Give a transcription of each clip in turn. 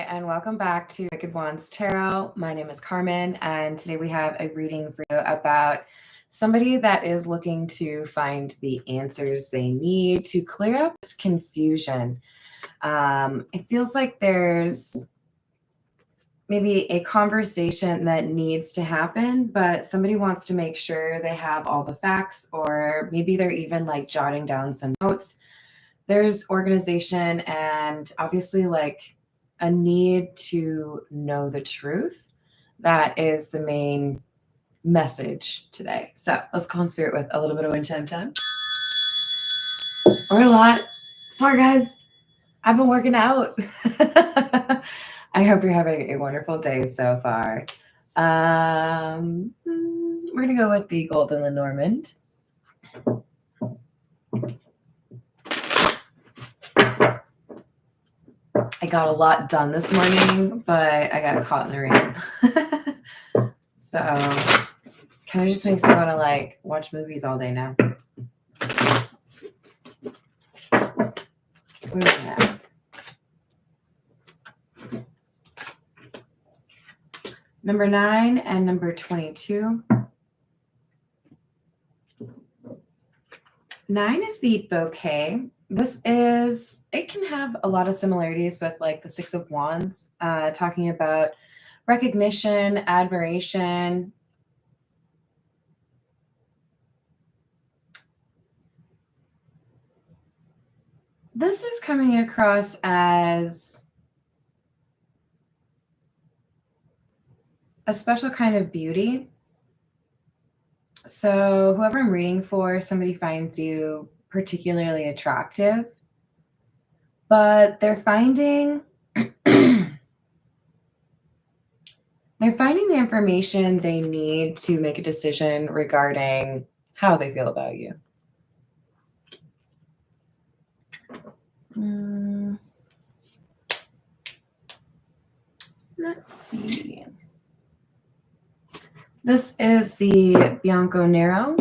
and welcome back to Wicked Wands Tarot. My name is Carmen, and today we have a reading for you about somebody that is looking to find the answers they need to clear up this confusion. It feels like there's maybe a conversation that needs to happen, but somebody wants to make sure they have all the facts, or maybe they're even like jotting down some notes. There's organization and obviously like a need to know the truth. That is the main message today. So let's call in spirit with a little bit of wind chime time. Or a lot. Sorry guys, I've been working out. I hope you're having a wonderful day so far. We're gonna go with the Gold and the Normand. I got a lot done this morning, but I got caught in the rain. So kind of just makes me want to like watch movies all day now. Where is that? Number 9 and number 22. 9 is the bouquet. It can have a lot of similarities with like the 6 of Wands, talking about recognition, admiration. This is coming across as a special kind of beauty. So whoever I'm reading for, somebody finds you particularly attractive, but they're finding the information they need to make a decision regarding how they feel about you. Let's see. This is the Bianco Nero.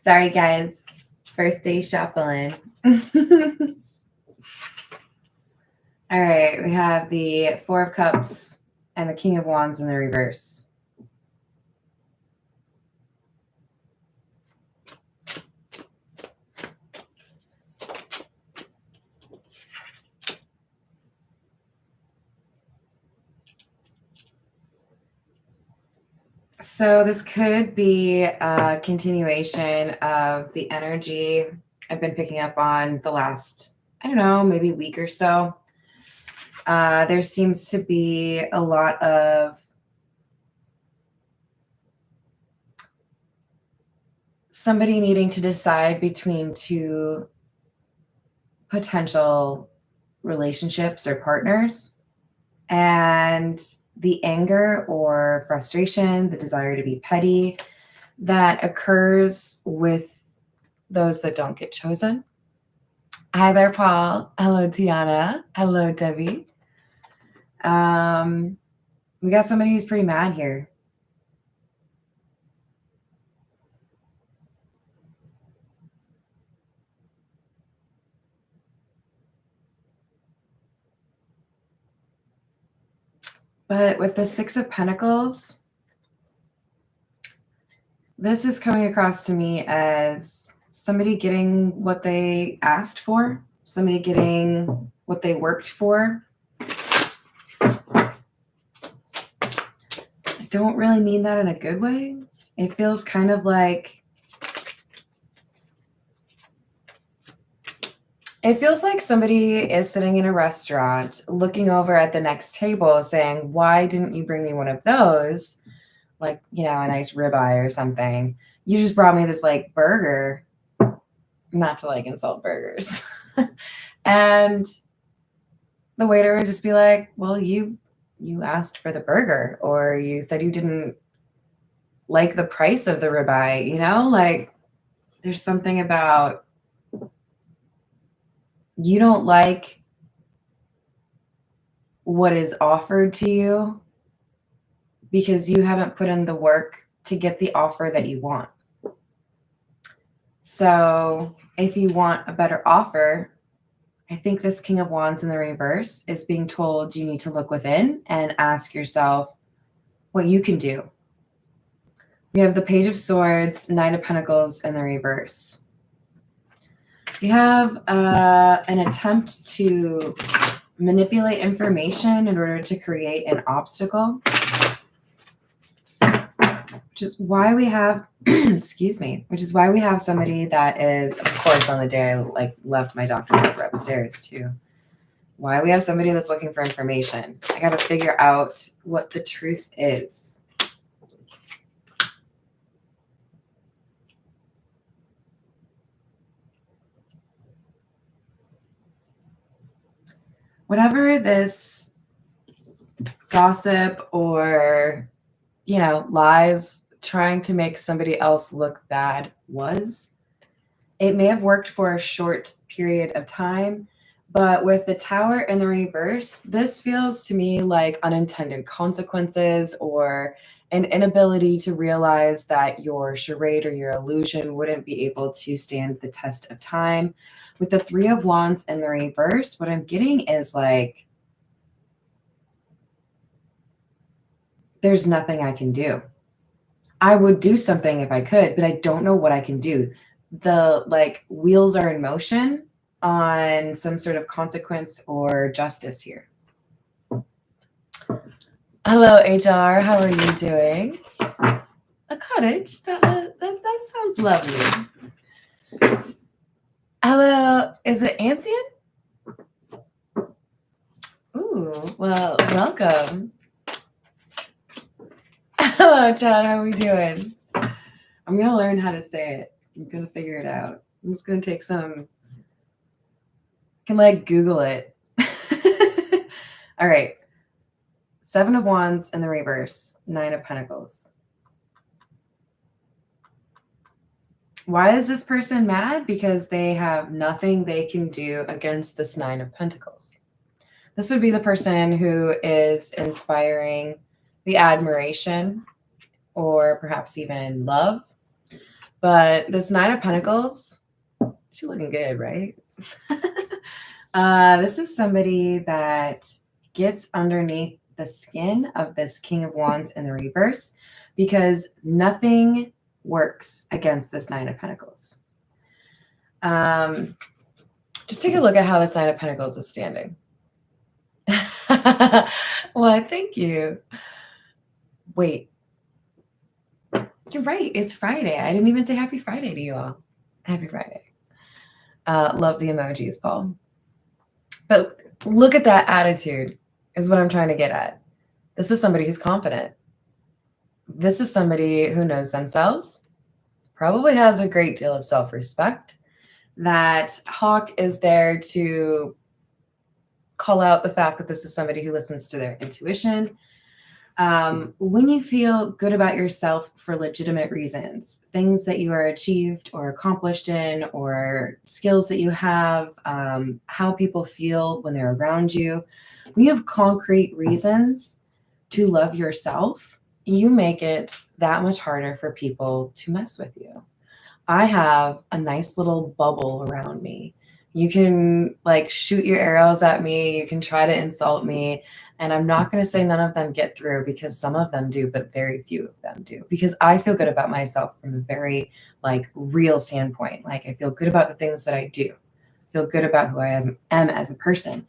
Sorry, guys. First day shuffling. All right, we have the 4 of Cups and the King of Wands in the reverse. So this could be a continuation of the energy I've been picking up on the last, I don't know, maybe week or so. There seems to be a lot of somebody needing to decide between 2 potential relationships or partners, and the anger or frustration, the desire to be petty that occurs with those that don't get chosen. Hi there, Paul. Hello, Tiana. Hello, Debbie. We got somebody who's pretty mad here. But with the 6 of Pentacles, this is coming across to me as somebody getting what they asked for, somebody getting what they worked for. I don't really mean that in a good way. It feels kind of like somebody is sitting in a restaurant looking over at the next table saying, why didn't you bring me one of those? Like, you know, a nice ribeye or something. You just brought me this like burger. Not to like insult burgers. And the waiter would just be like, well, you asked for the burger, or you said you didn't like the price of the ribeye, you know? Like there's something about you don't like what is offered to you because you haven't put in the work to get the offer that you want. So if you want a better offer, I think this King of Wands in the reverse is being told you need to look within and ask yourself what you can do. We have the Page of Swords, Knight of Pentacles in the reverse. You have an attempt to manipulate information in order to create an obstacle, which is why we have, excuse me, which is why we have somebody that is, of course, on the day I left my Dr. Pepper upstairs too. Why we have somebody that's looking for information. I got to figure out what the truth is. Whatever this gossip or, lies trying to make somebody else look bad was, it may have worked for a short period of time, but with the Tower in the reverse, this feels to me like unintended consequences or an inability to realize that your charade or your illusion wouldn't be able to stand the test of time. With the Three of Wands in the reverse, what I'm getting is like, there's nothing I can do. I would do something if I could, but I don't know what I can do. The wheels are in motion on some sort of consequence or justice here. Hello, HR. How are you doing? A cottage? That sounds lovely. Hello, is it Ancient? Ooh, well, welcome. Hello, Chad. How are we doing? I'm going to learn how to say it. I'm going to figure it out. I'm just going to take some... I can Google it. All right. Seven of Wands in the reverse. Nine of Pentacles. Why is this person mad? Because they have nothing they can do against this Nine of Pentacles. This would be the person who is inspiring the admiration or perhaps even love. But this Nine of Pentacles, she's looking good, right? This is somebody that gets underneath the skin of this King of Wands in the reverse because nothing works against this Nine of Pentacles. Just take a look at how this Nine of Pentacles is standing. Well, thank you. Wait. You're right. It's Friday. I didn't even say happy Friday to you all. Happy Friday. Love the emojis, Paul. But look at that attitude is what I'm trying to get at. This is somebody who's confident. This is somebody who knows themselves, probably has a great deal of self-respect. That hawk is there to call out the fact that this is somebody who listens to their intuition. When you feel good about yourself for legitimate reasons, things that you are achieved or accomplished in, or skills that you have, how people feel when they're around you, when you have concrete reasons to love yourself, you make it that much harder for people to mess with you. I have a nice little bubble around me. You can shoot your arrows at me. You can try to insult me. And I'm not going to say none of them get through, because some of them do, but very few of them do. Because I feel good about myself from a very real standpoint. I feel good about the things that I do. I feel good about who I am as a person.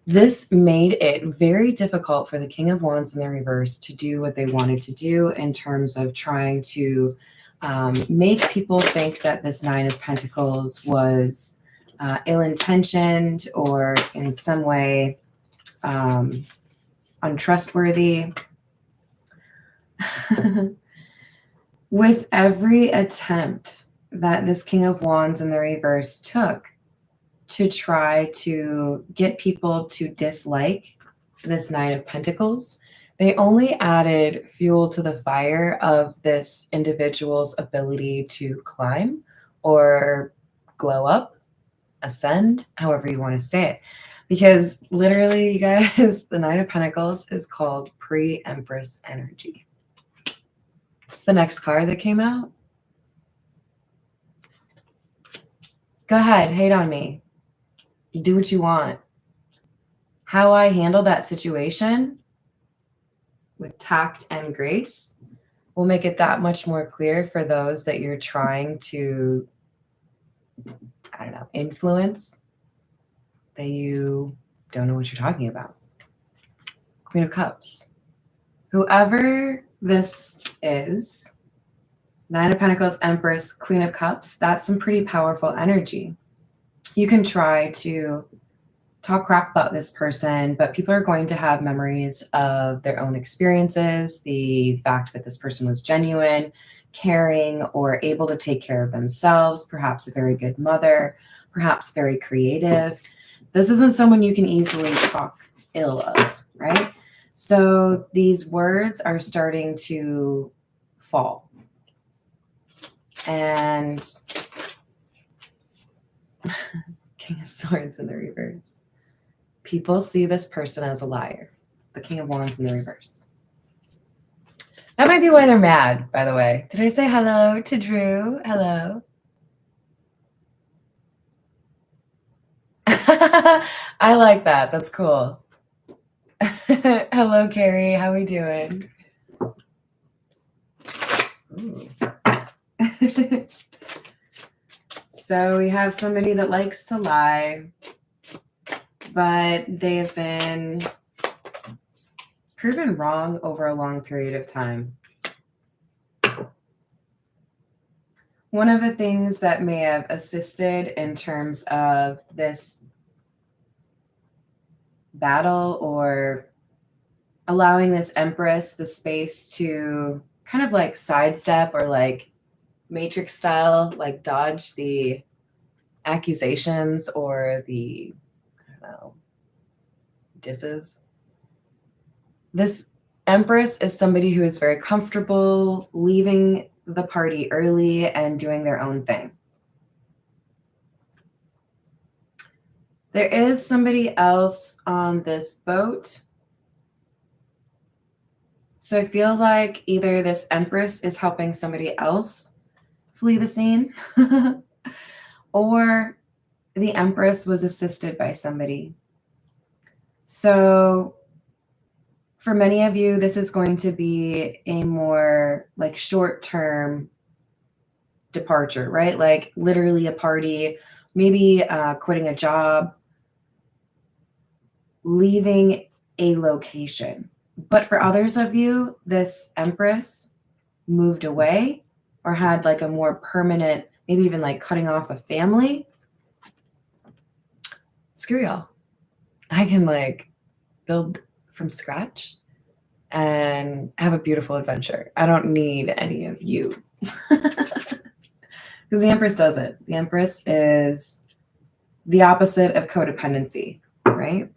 This made it very difficult for the King of Wands in the reverse to do what they wanted to do in terms of trying to make people think that this Nine of Pentacles was ill-intentioned or in some way untrustworthy. With every attempt that this King of Wands in the reverse took to try to get people to dislike this Nine of Pentacles, they only added fuel to the fire of this individual's ability to climb or glow up, ascend, however you want to say it. Because literally, you guys, the Nine of Pentacles is called pre-Empress energy. It's the next card that came out. Go ahead, hate on me. Do what you want. How I handle that situation with tact and grace will make it that much more clear for those that you're trying to, I don't know, influence, that you don't know what you're talking about. Queen of Cups. Whoever this is, Nine of Pentacles, Empress, Queen of Cups, that's some pretty powerful energy. You can try to talk crap about this person, but people are going to have memories of their own experiences, the fact that this person was genuine, caring, or able to take care of themselves, perhaps a very good mother, perhaps very creative. This isn't someone you can easily talk ill of, right? So these words are starting to fall. And King of Swords in the reverse. People see this person as a liar. The King of Wands in the reverse. That might be why they're mad, by the way. Did I say hello to Drew? Hello. I like that. That's cool. Hello, Carrie. How we doing? Ooh. So we have somebody that likes to lie, but they have been proven wrong over a long period of time. One of the things that may have assisted in terms of this battle, or allowing this Empress the space to kind of like sidestep, or like Matrix style, like dodge the accusations or the, I don't know, disses. This Empress is somebody who is very comfortable leaving the party early and doing their own thing. There is somebody else on this boat. So I feel like either this Empress is helping somebody else flee the scene, or the Empress was assisted by somebody. So for many of you, this is going to be a more like short-term departure, right? Like literally a party, maybe quitting a job, leaving a location. But for others of you, this Empress moved away or had like a more permanent, maybe even like cutting off a family. Screw y'all. I can like build from scratch and have a beautiful adventure. I don't need any of you. Because the Empress doesn't. The Empress is the opposite of codependency, right?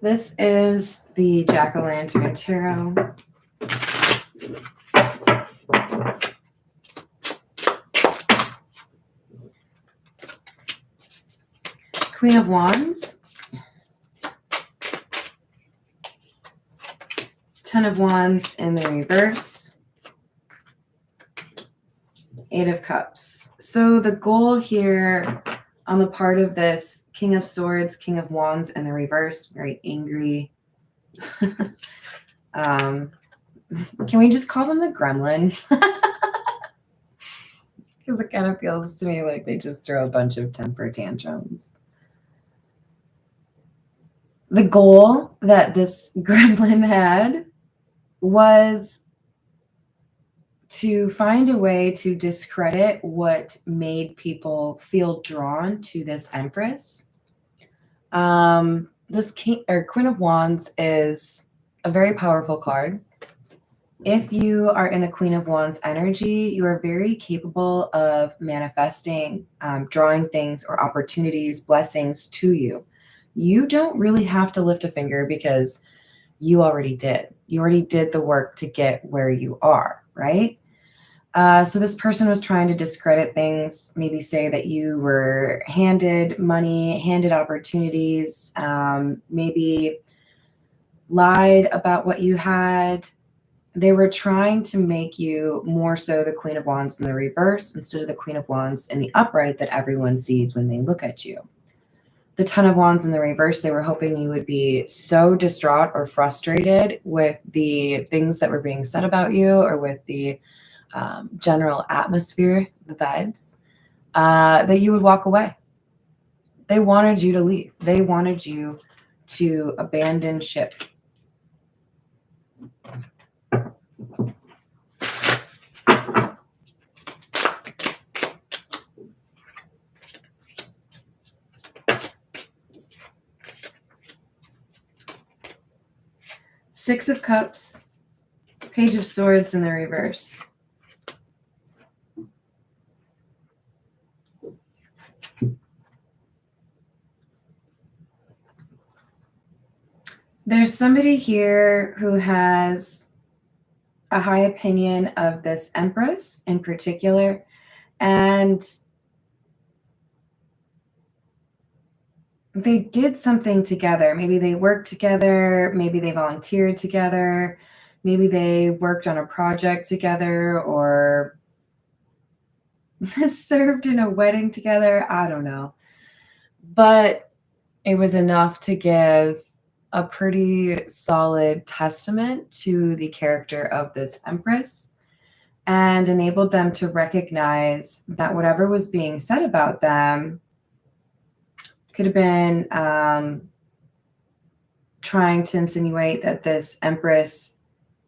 This is the Jack-o'-lantern tarot. Queen of Wands. 10 of Wands in the reverse. 8 of Cups. So the goal here on the part of this King of Swords, King of Wands in the reverse, very angry. Can we just call them the gremlin? Because it kind of feels to me like they just throw a bunch of temper tantrums. The goal that this gremlin had was to find a way to discredit what made people feel drawn to this Empress. This King or Queen of Wands is a very powerful card. If you are in the Queen of Wands energy, you are very capable of manifesting, drawing things or opportunities, blessings to you. You don't really have to lift a finger because you already did. You already did the work to get where you are, right? So this person was trying to discredit things, maybe say that you were handed money, handed opportunities, maybe lied about what you had. They were trying to make you more so the Queen of Wands in the reverse instead of the Queen of Wands in the upright that everyone sees when they look at you. The Ten of Wands in the reverse, they were hoping you would be so distraught or frustrated with the things that were being said about you or with the general atmosphere, the vibes, that you would walk away. They wanted you to leave. They wanted you to abandon ship. Six of Cups, Page of Swords in the reverse. There's somebody here who has a high opinion of this Empress in particular, and they did something together. Maybe they worked together, maybe they volunteered together, maybe they worked on a project together or served in a wedding together. I don't know. But it was enough to give a pretty solid testament to the character of this Empress and enabled them to recognize that whatever was being said about them could have been trying to insinuate that this Empress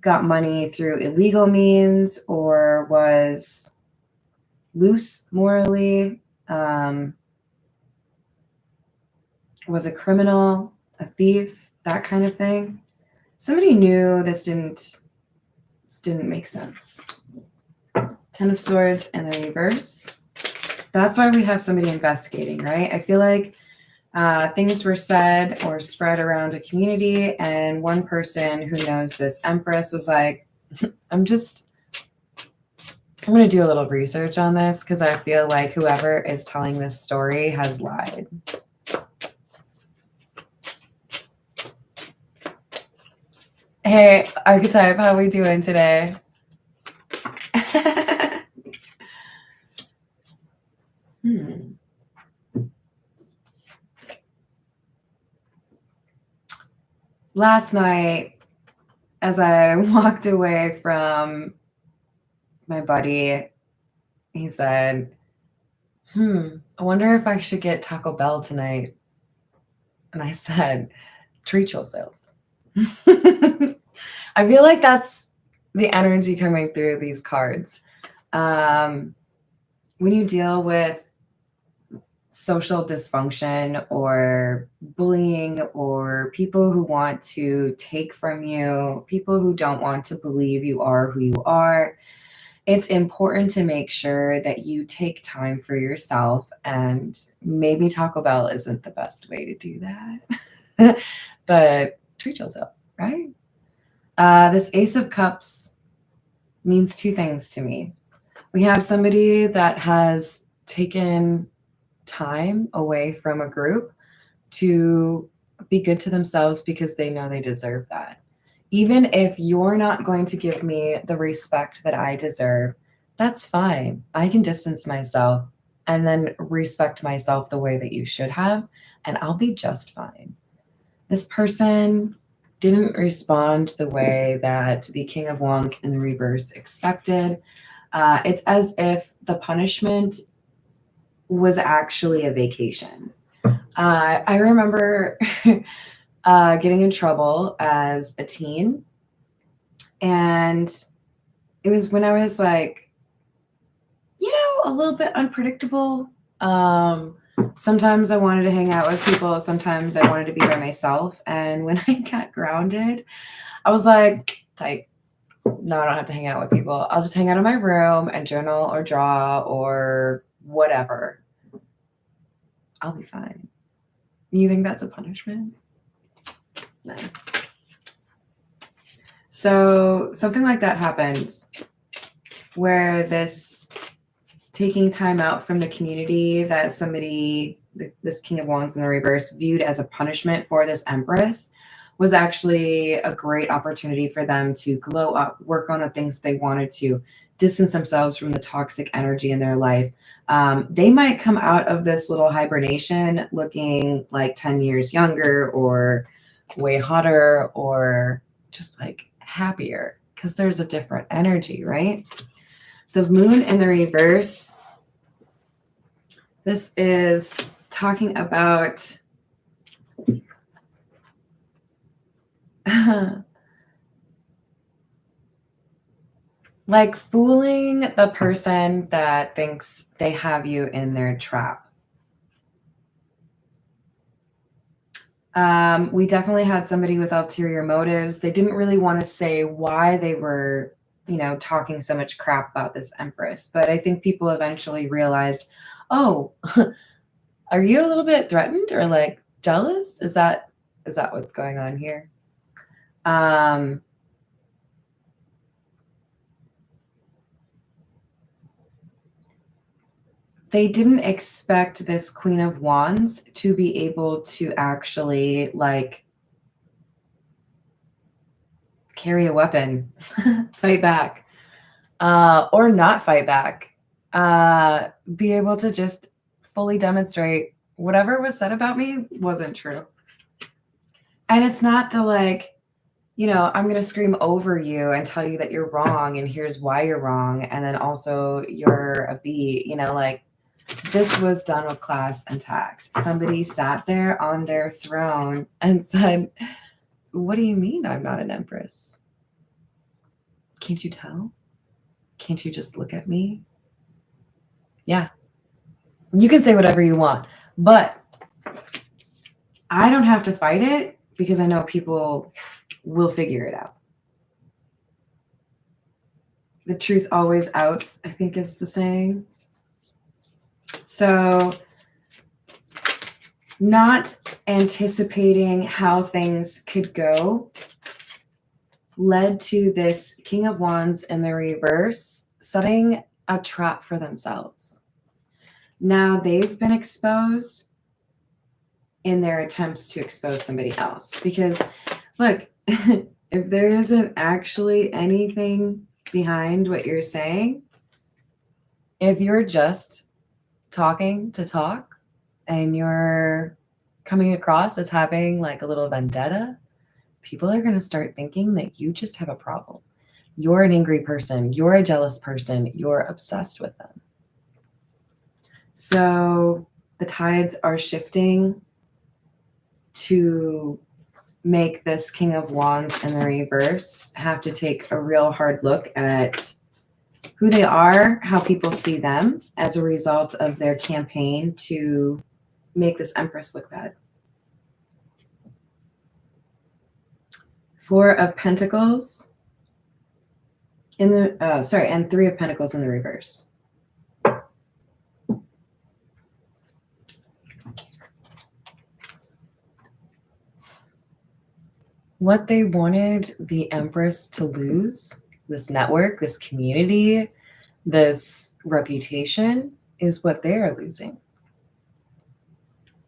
got money through illegal means or was loose morally, was a criminal, a thief, that kind of thing. Somebody knew this didn't make sense. Ten of Swords in the reverse. That's why we have somebody investigating, right? I feel like things were said or spread around a community, and one person who knows this Empress was like, I'm going to do a little research on this because I feel like whoever is telling this story has lied. Hey, archetype, how we doing today? Last night, as I walked away from my buddy, he said, I wonder if I should get Taco Bell tonight. And I said, treat yourself. I feel like that's the energy coming through these cards. When you deal with social dysfunction or bullying or people who want to take from you, people who don't want to believe you are who you are, it's important to make sure that you take time for yourself, and maybe Taco Bell isn't the best way to do that, but treat yourself, right? This Ace of Cups means two things to me. We have somebody that has taken time away from a group to be good to themselves because they know they deserve that. Even if you're not going to give me the respect that I deserve, that's fine. I can distance myself and then respect myself the way that you should have, and I'll be just fine. This person didn't respond the way that the King of Wands in the reverse expected. It's as if the punishment was actually a vacation. I remember getting in trouble as a teen, and it was when I was like, a little bit unpredictable. Sometimes I wanted to hang out with people, sometimes I wanted to be by myself, and when I got grounded, I was like, tight. No, I don't have to hang out with people. I'll just hang out in my room and journal or draw or whatever. I'll be fine. You think that's a punishment? No. So something like that happens where this taking time out from the community that somebody, this King of Wands in the reverse, viewed as a punishment for this Empress, was actually a great opportunity for them to glow up, work on the things they wanted to, distance themselves from the toxic energy in their life. They might come out of this little hibernation looking like 10 years younger or way hotter or just like happier because there's a different energy, right? The moon in the reverse, this is talking about like fooling the person that thinks they have you in their trap. We definitely had somebody with ulterior motives. They didn't really want to say why they were, talking so much crap about this empress. But I think people eventually realized, oh, are you a little bit threatened or like jealous? Is that what's going on here? They didn't expect this Queen of Wands to be able to actually like carry a weapon, fight back, or not fight back, be able to just fully demonstrate whatever was said about me wasn't true. And it's not the like, I'm going to scream over you and tell you that you're wrong and here's why you're wrong. And then also you're a B, like this was done with class and tact. Somebody sat there on their throne and said, what do you mean I'm not an empress? Can't you tell? Can't you just look at me? Yeah. You can say whatever you want, but I don't have to fight it because I know people will figure it out. The truth always outs, I think is the saying. So not anticipating how things could go led to this King of Wands in the reverse setting a trap for themselves. Now they've been exposed in their attempts to expose somebody else. Because look, if there isn't actually anything behind what you're saying, if you're just talking to talk and you're coming across as having like a little vendetta, people are going to start thinking that you just have a problem. You're an angry person. You're a jealous person. You're obsessed with them. So the tides are shifting to make this King of Wands in the reverse have to take a real hard look at who they are, how people see them as a result of their campaign to make this Empress look bad. Four of Pentacles in the, and Three of Pentacles in the reverse. What they wanted the Empress to lose, this network, this community, this reputation, is what they are losing.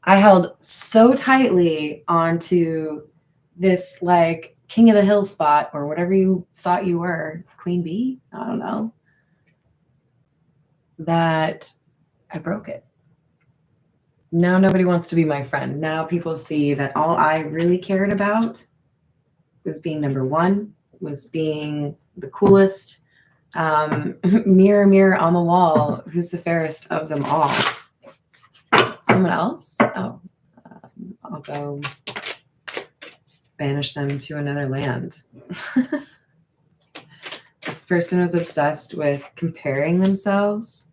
I held so tightly onto this like king of the hill spot or whatever you thought you were, queen bee, I don't know, that I broke it. Now nobody wants to be my friend. Now people see that all I really cared about was being number one, was being the coolest. Mirror, mirror on the wall, who's the fairest of them all? Someone else? Oh, I'll go banish them to another land. This person was obsessed with comparing themselves.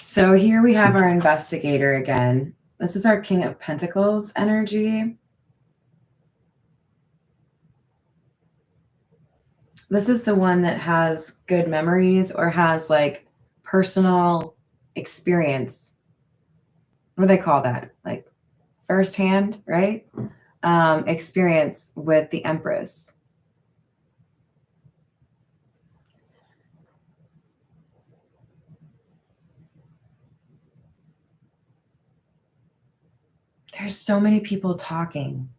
So here we have our investigator again. This is our King of Pentacles energy. This is the one that has good memories or has like personal experience. What do they call that? Like firsthand, right? Experience with the Empress. There's so many people talking.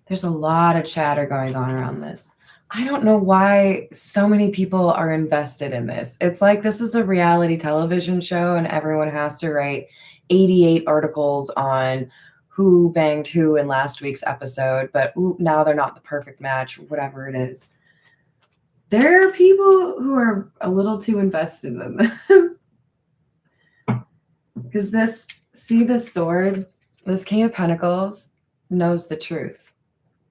There's a lot of chatter going on around this. I don't know why so many people are invested in this. It's like this is a reality television show and everyone has to write 88 articles on who banged who in last week's episode, but now they're not the perfect match, whatever it is. There are people who are a little too invested in this. Because see this sword, this King of Pentacles knows the truth,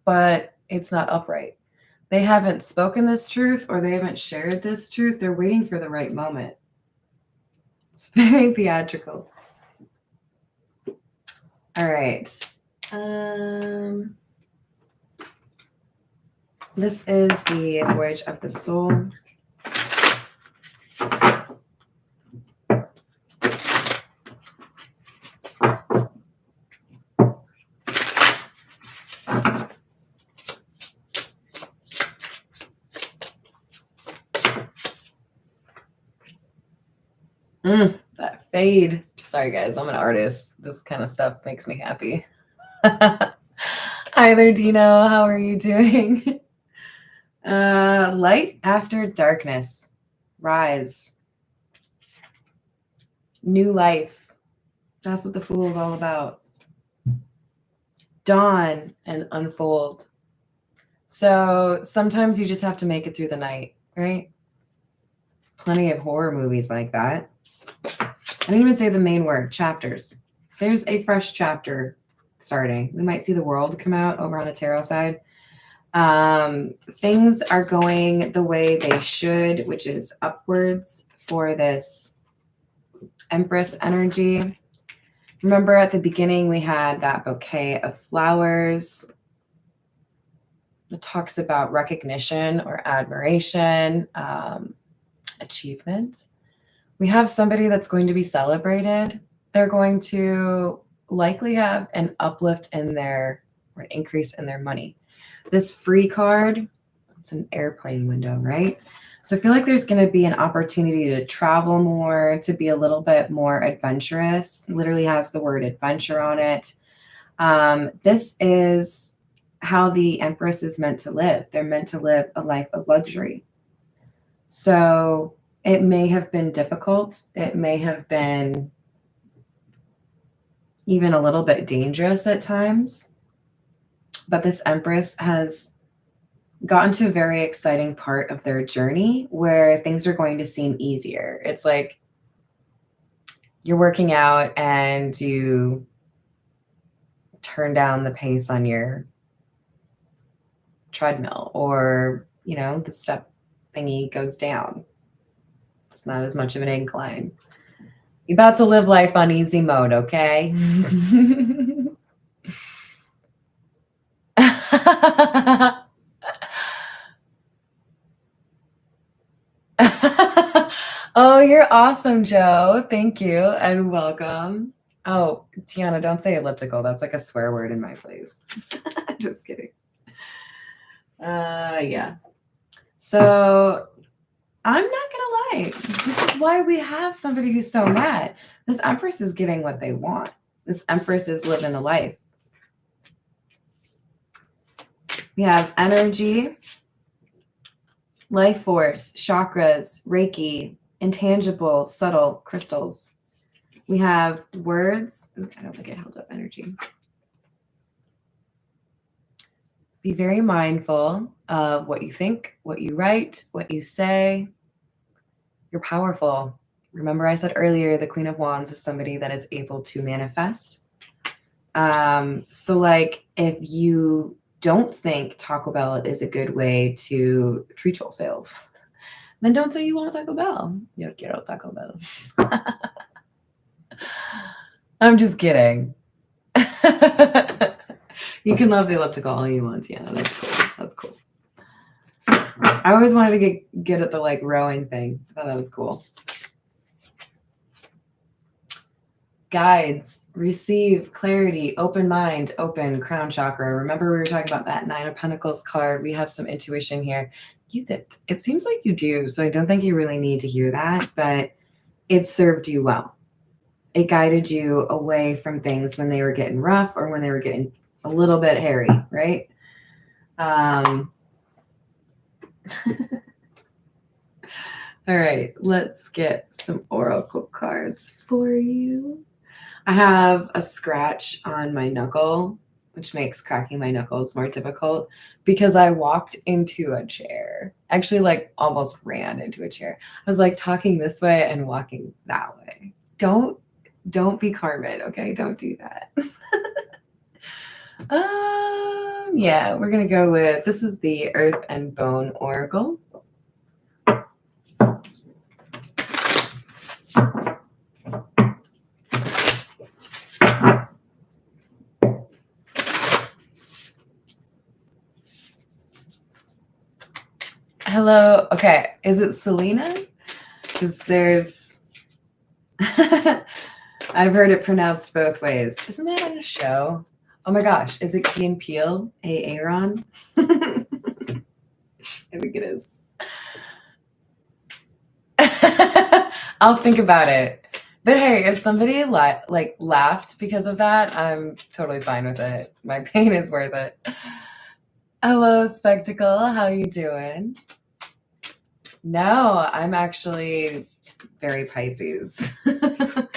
but it's not upright. They haven't spoken this truth or they haven't shared this truth. They're waiting for the right moment. It's very theatrical. All right. This is the Voyage of the Soul. That fade. Sorry, guys, I'm an artist. This kind of stuff makes me happy. Hi there, Dino. How are you doing? Light after darkness. Rise. New life. That's what the Fool is all about. Dawn and unfold. So sometimes you just have to make it through the night, right? Plenty of horror movies like that. I didn't even say the main word, chapters. There's a fresh chapter starting. We might see the world come out over on the tarot side. Things are going the way they should, which is upwards for this Empress energy. Remember at the beginning, we had that bouquet of flowers. It talks about recognition or admiration, achievement. We have somebody that's going to be celebrated. They're going to likely have an uplift in their, or an increase in their money. This free card, it's an airplane window, right? So I feel like there's going to be an opportunity to travel more, to be a little bit more adventurous. It literally has the word adventure on it. This is how the Empress is meant to live. They're meant to live a life of luxury. So it may have been difficult. It may have been even a little bit dangerous at times. But this Empress has gotten to a very exciting part of their journey where things are going to seem easier. It's like you're working out and you turn down the pace on your treadmill, or, you know, the step thingy goes down. It's not as much of an incline. You're about to live life on easy mode, okay? Oh, you're awesome, Joe. Thank you and welcome. Oh, Tiana, don't say elliptical. That's like a swear word in my place. Just kidding. Yeah. So I'm not gonna lie. This is why we have somebody who's so mad. This Empress is getting what they want. This Empress is living the life. We have energy, life force, chakras, Reiki, intangible, subtle crystals. We have words. Ooh, I don't think it held up energy. Be very mindful of what you think, what you write, what you say. You're powerful. Remember I said earlier, the Queen of Wands is somebody that is able to manifest. So like if you don't think Taco Bell is a good way to treat yourself, then don't say you want Taco Bell. Yo quiero Taco Bell. I'm just kidding. You can love the elliptical all you want. Yeah, that's cool. That's cool. I always wanted to get at the like rowing thing. I thought that was cool. Guides, receive, clarity, open mind, open, crown chakra. Remember we were talking about that 9 of Pentacles card. We have some intuition here. Use it. It seems like you do, so I don't think you really need to hear that, but it served you well. it guided you away from things when they were getting rough or when they were getting a little bit hairy, right? All right, let's get some oracle cards for you. I have a scratch on my knuckle, which makes cracking my knuckles more difficult because I walked into a chair. Actually, like almost ran into a chair. I was like talking this way and walking that way. Don't be Carmen, okay? Don't do that. Yeah, we're gonna go with, this is the Earth and Bone Oracle. Hello. Okay. Is it Selena? Because there's, I've heard it pronounced both ways. Isn't that on a show? Oh my gosh. Is it Key and Peele? Aaron? I think it is. I'll think about it. But hey, if somebody like laughed because of that, I'm totally fine with it. My pain is worth it. Hello, Spectacle. How you doing? No, I'm actually very Pisces. But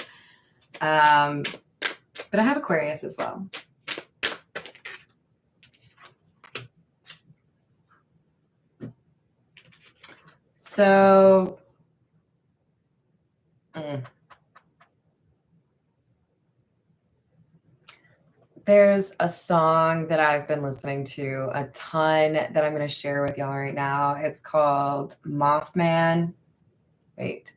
I have Aquarius as well. So, there's a song that I've been listening to a ton that I'm going to share with y'all right now. It's called Mothman. Wait.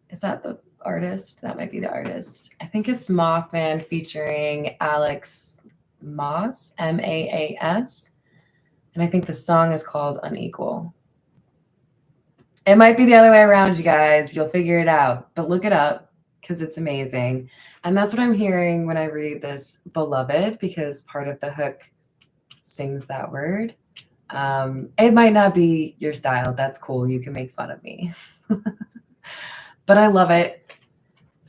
Is that the artist? That might be the artist. I think it's Mothman featuring Alex Maas, Maas. And I think the song is called Unequal. It might be the other way around, you guys. You'll figure it out. But look it up because it's amazing. And that's what I'm hearing when I read this beloved, because part of the hook sings that word. It might not be your style. That's cool. You can make fun of me. But I love it.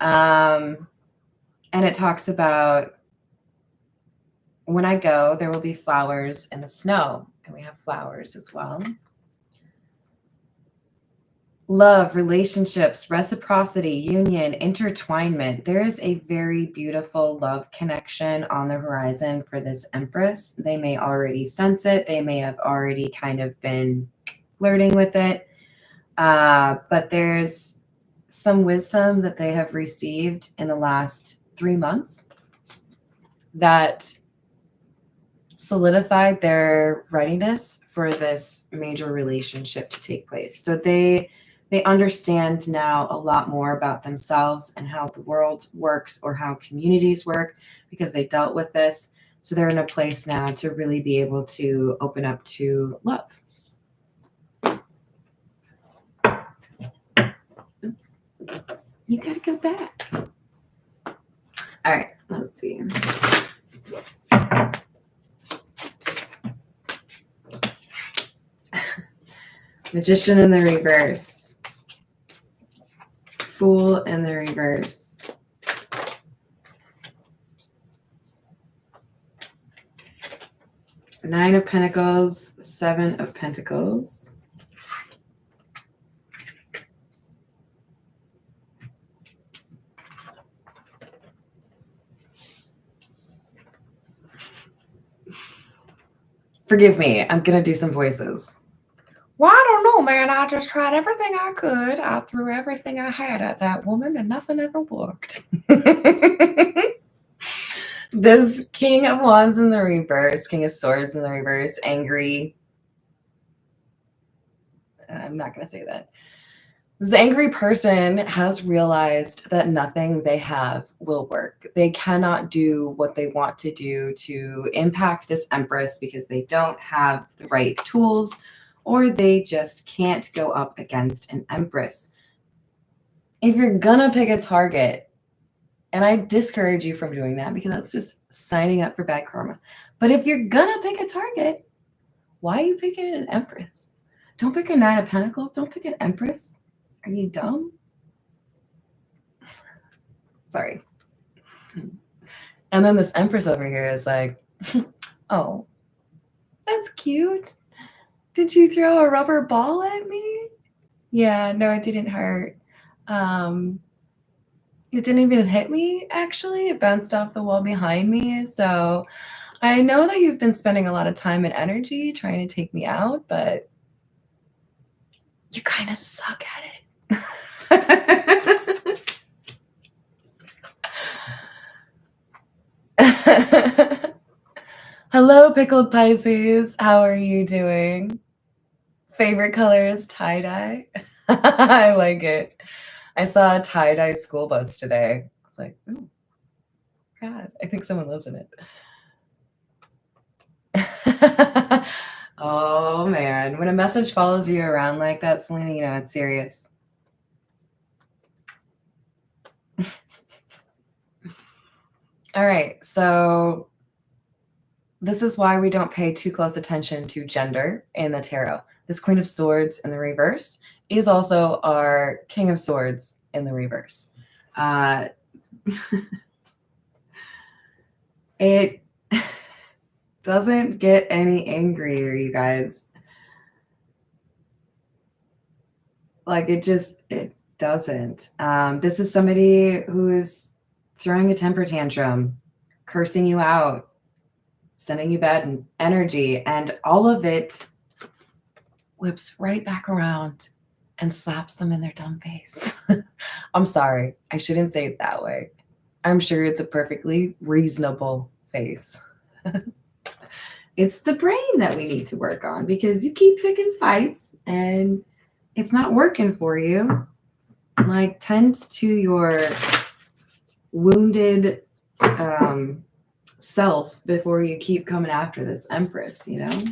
And it talks about when I go, there will be flowers in the snow. And we have flowers as well. Love, relationships, reciprocity, union, intertwinement. There is a very beautiful love connection on the horizon for this Empress. They may already sense it. They may have already kind of been flirting with it. But there's some wisdom that they have received in the last 3 months that solidified their readiness for this major relationship to take place. So they understand now a lot more about themselves and how the world works or how communities work because they dealt with this. So they're in a place now to really be able to open up to love. Oops. You gotta go back. All right, let's see. Magician in the reverse. Fool in the reverse. Nine of Pentacles, Seven of Pentacles. Forgive me, I'm gonna do some voices. Well, I don't know, man. I just tried everything I could. I threw everything I had at that woman and nothing ever worked. This King of Wands in the reverse, King of Swords in the reverse, angry. I'm not going to say that. This angry person has realized that nothing they have will work. They cannot do what they want to do to impact this Empress because they don't have the right tools, or they just can't go up against an Empress. If you're gonna pick a target, and I discourage you from doing that because that's just signing up for bad karma. But if you're gonna pick a target, why are you picking an Empress? Don't pick a Nine of Pentacles. Don't pick an Empress. Are you dumb? Sorry. And then this Empress over here is like, oh, that's cute. Did you throw a rubber ball at me? Yeah, no, it didn't hurt. It didn't even hit me, actually. It bounced off the wall behind me. So I know that you've been spending a lot of time and energy trying to take me out, but you kind of suck at it. Hello, pickled Pisces. How are you doing? Favorite color is tie-dye. I like it. I saw a tie-dye school bus today. I was like, oh, God, I think someone lives in it. Oh, man. When a message follows you around like that, Selena, you know it's serious. All right, so this is why we don't pay too close attention to gender in the tarot. This Queen of Swords in the reverse is also our King of Swords in the reverse. It doesn't get any angrier, you guys. Like it doesn't. This is somebody who's throwing a temper tantrum, cursing you out, sending you bad energy, and all of it whips right back around and slaps them in their dumb face. I'm sorry. I shouldn't say it that way. I'm sure it's a perfectly reasonable face. It's the brain that we need to work on because you keep picking fights and it's not working for you. Like, tend to your wounded self before you keep coming after this Empress, you know?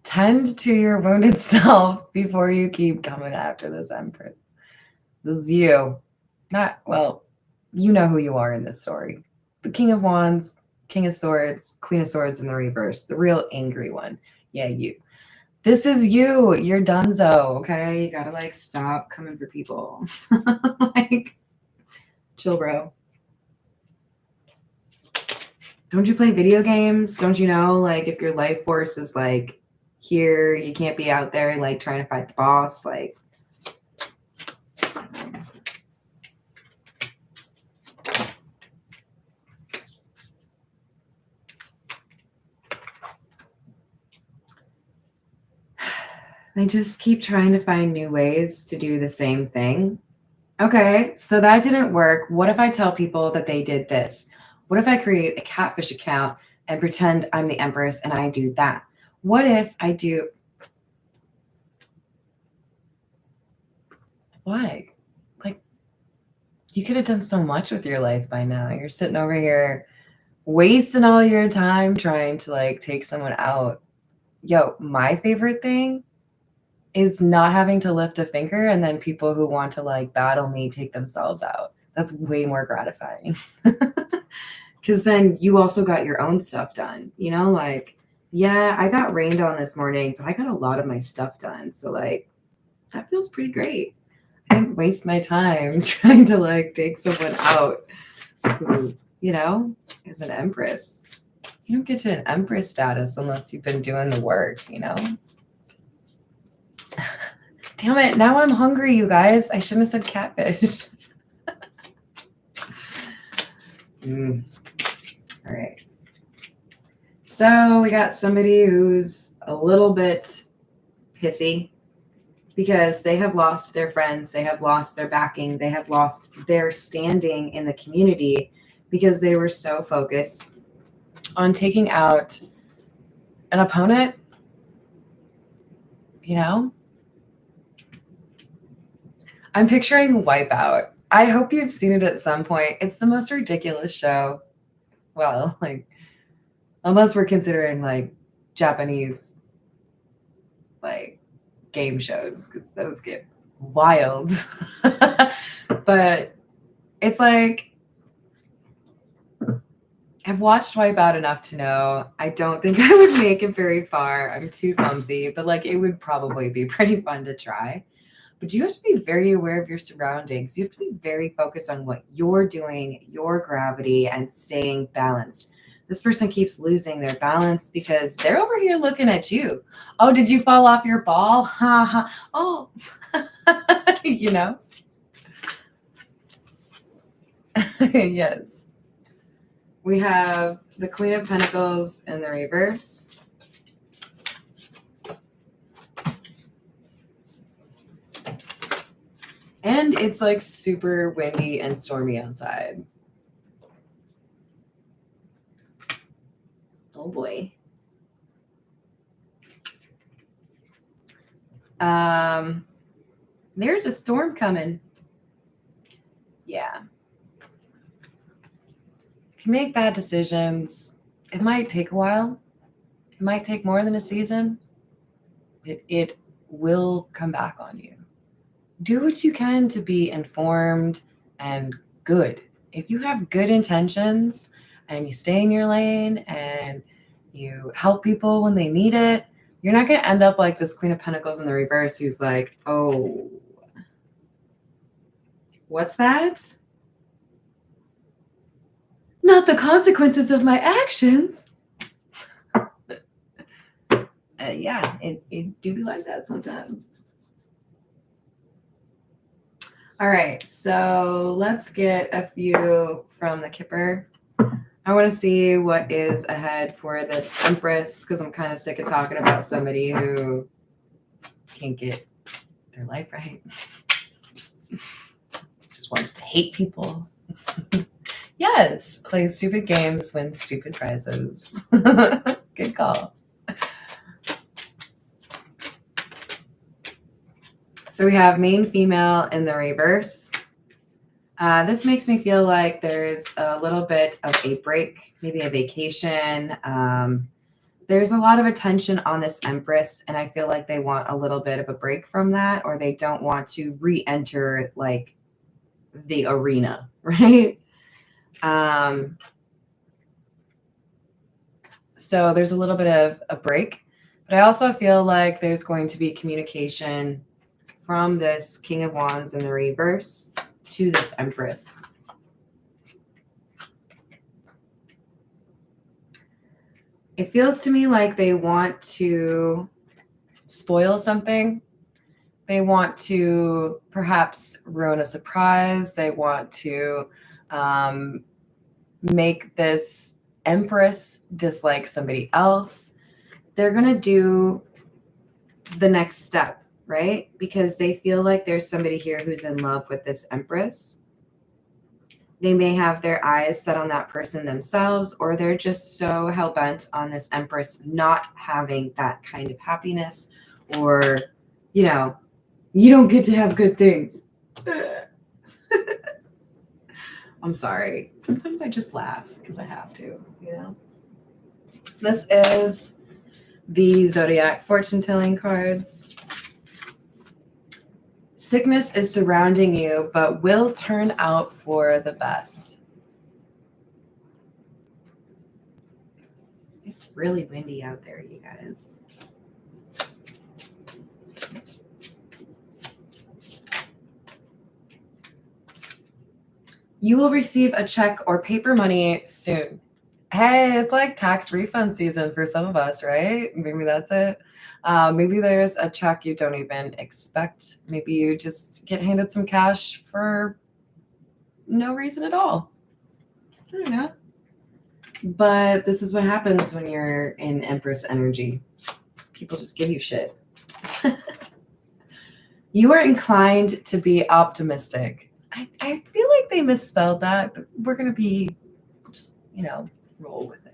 Tend to your wounded self before you keep coming after this Empress. This is you. Not, well, you know who you are in this story. The King of Wands, King of Swords, Queen of Swords in the reverse. The real angry one. Yeah, you. This is you. You're donezo, okay? You gotta, like, stop coming for people. Like, chill, bro. Don't you play video games? Don't you know, like, if your life force is, like, here, you can't be out there, like, trying to fight the boss, like. They just keep trying to find new ways to do the same thing. Okay, so that didn't work. What if I tell people that they did this? What if I create a catfish account and pretend I'm the Empress and I do that? What if I do... Why? Like, you could have done so much with your life by now. You're sitting over here wasting all your time trying to, like, take someone out. Yo, my favorite thing is not having to lift a finger and then people who want to, like, battle me take themselves out. That's way more gratifying. Because then you also got your own stuff done. You know, like, yeah, I got rained on this morning, but I got a lot of my stuff done. So, like, that feels pretty great. I didn't waste my time trying to, like, take someone out who, you know, is an Empress. You don't get to an Empress status unless you've been doing the work, you know? Damn it, now I'm hungry, you guys. I shouldn't have said catfish. All right. So we got somebody who's a little bit pissy because they have lost their friends, they have lost their backing, they have lost their standing in the community because they were so focused on taking out an opponent, you know? I'm picturing Wipeout. I hope you've seen it at some point. It's the most ridiculous show. Well, like, unless we're considering, like, Japanese, like, game shows, because those get wild. But it's like, I've watched Wipeout enough to know I don't think I would make it very far. I'm too clumsy, but like it would probably be pretty fun to try. But you have to be very aware of your surroundings. You have to be very focused on what you're doing, your gravity, and staying balanced. This person keeps losing their balance because they're over here looking at you. Oh, did you fall off your ball? Ha ha. Oh, you know? Yes. We have the Queen of Pentacles in the reverse. And it's like super windy and stormy outside. Oh boy. There's a storm coming. Yeah. If you make bad decisions, it might take a while. It might take more than a season. It will come back on you. Do what you can to be informed and good. If you have good intentions and you stay in your lane and you help people when they need it, you're not going to end up like this Queen of Pentacles in the reverse who's like, oh, what's that? Not the consequences of my actions. Yeah, it do be like that sometimes. All right, so let's get a few from the Kipper. I want to see what is ahead for this Empress because I'm kind of sick of talking about somebody who can't get their life right. Just wants to hate people. Yes, play stupid games, win stupid prizes. Good call. So we have main female in the reverse. This makes me feel like there's a little bit of a break, maybe a vacation. There's a lot of attention on this Empress, and I feel like they want a little bit of a break from that, or they don't want to re-enter like the arena, right? So there's a little bit of a break, but I also feel like there's going to be communication from this King of Wands in the reverse to this Empress. It feels to me like they want to spoil something. They want to perhaps ruin a surprise. They want to make this Empress dislike somebody else. They're going to do the next step, right? Because they feel like there's somebody here who's in love with this Empress. They may have their eyes set on that person themselves, or they're just so hell-bent on this Empress not having that kind of happiness, or, you know, you don't get to have good things. I'm sorry. Sometimes I just laugh because I have to, you know. This is the Zodiac fortune-telling cards. Sickness is surrounding you, but will turn out for the best. It's really windy out there, you guys. You will receive a check or paper money soon. Hey, it's like tax refund season for some of us, right? Maybe that's it. Maybe there's a check you don't even expect. Maybe you just get handed some cash for no reason at all. I don't know. But this is what happens when you're in Empress energy. People just give you shit. You are inclined to be optimistic. I feel like they misspelled that, but we're going to be just, you know, roll with it.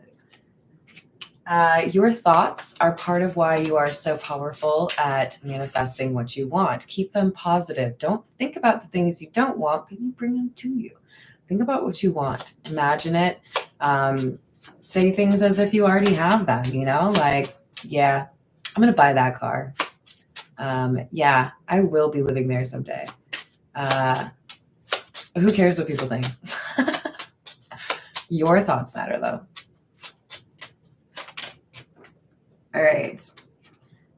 Your thoughts are part of why you are so powerful at manifesting what you want. Keep them positive. Don't think about the things you don't want because you bring them to you. Think about what you want. Imagine it. Say things as if you already have them, you know, like, yeah, I'm going to buy that car. Yeah, I will be living there someday. Who cares what people think? Your thoughts matter, though. All right.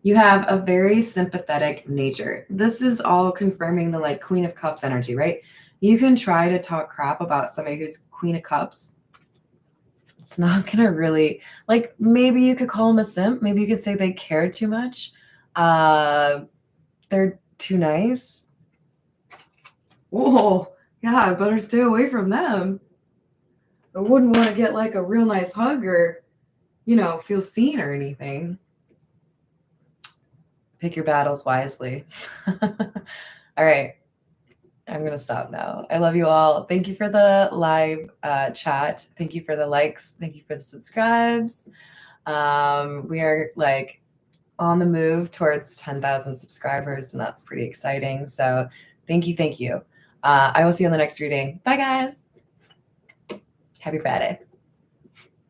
You have a very sympathetic nature. This is all confirming the like Queen of Cups energy, right? You can try to talk crap about somebody who's Queen of Cups. It's not going to really, like, maybe you could call them a simp. Maybe you could say they care too much. They're too nice. Whoa, yeah, I better stay away from them. I wouldn't want to get like a real nice hug or, you know, feel seen or anything. Pick your battles wisely. All right. I'm going to stop now. I love you all. Thank you for the live chat. Thank you for the likes. Thank you for the subscribes. We are like on the move towards 10,000 subscribers, and that's pretty exciting. So thank you. Thank you. I will see you on the next reading. Bye, guys. Happy Friday.